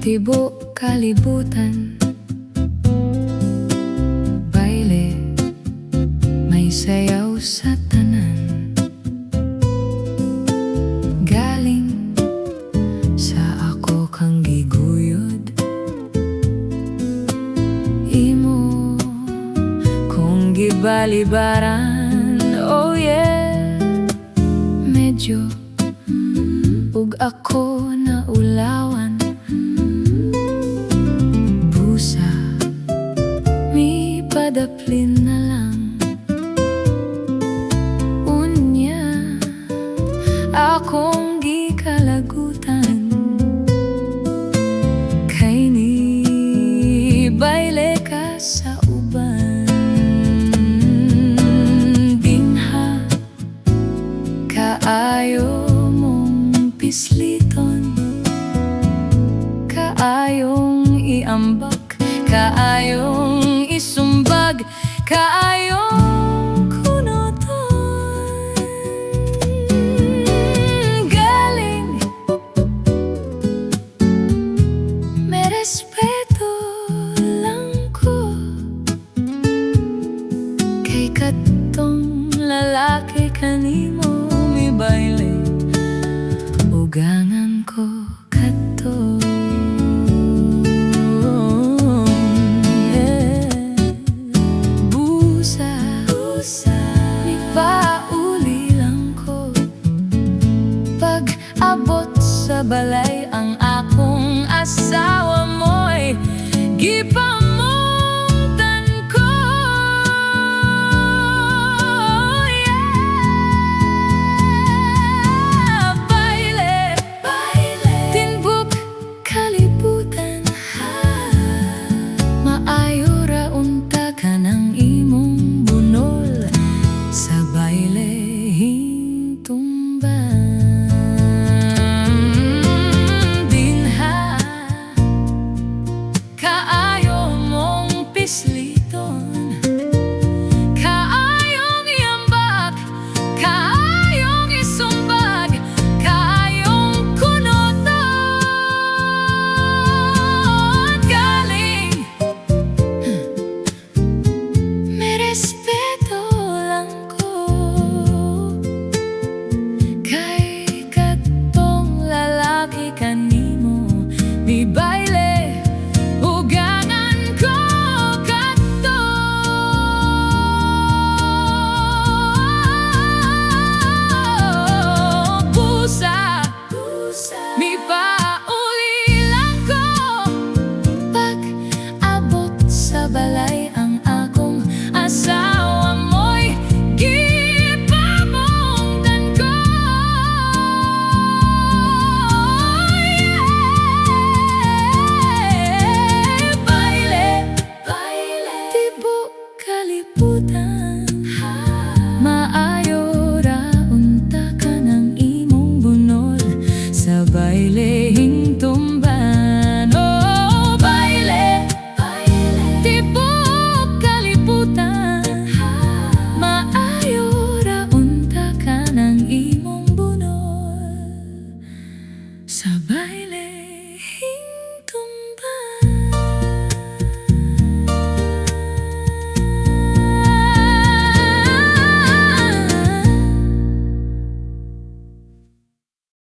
tibo kalibutan. Bayle, may sayaw sa tanan. Galing sa ako kang giguyod. Imo kung gibalibaran, oh yeah. Medyo ug ako na ulawan. Busa mi padaplin na lang. Unya akong gikalagutan. Kay ni bayle ka sa uban. Dinha kaayo mong pisliton. Kaayong iambak, kaayong isumbag, kaayong kunoton. Galing, may respeto lang ko. Kay katong lalaki kanimo mi bayle, ugangan ko kato. Abot sa balay ang akong asawa mo'y gipamuntan ko. Yeah. Bayle, tinbok kalibutan. Maayo ra unta ka ng imong bunol sa bayle hintumban. Kaayong iambak, kaayong isumbag, kaayong kunoton. Galing, may respeto lang ko. Kay katong lalaki kanimo mi bayle, ugangan ko. Mi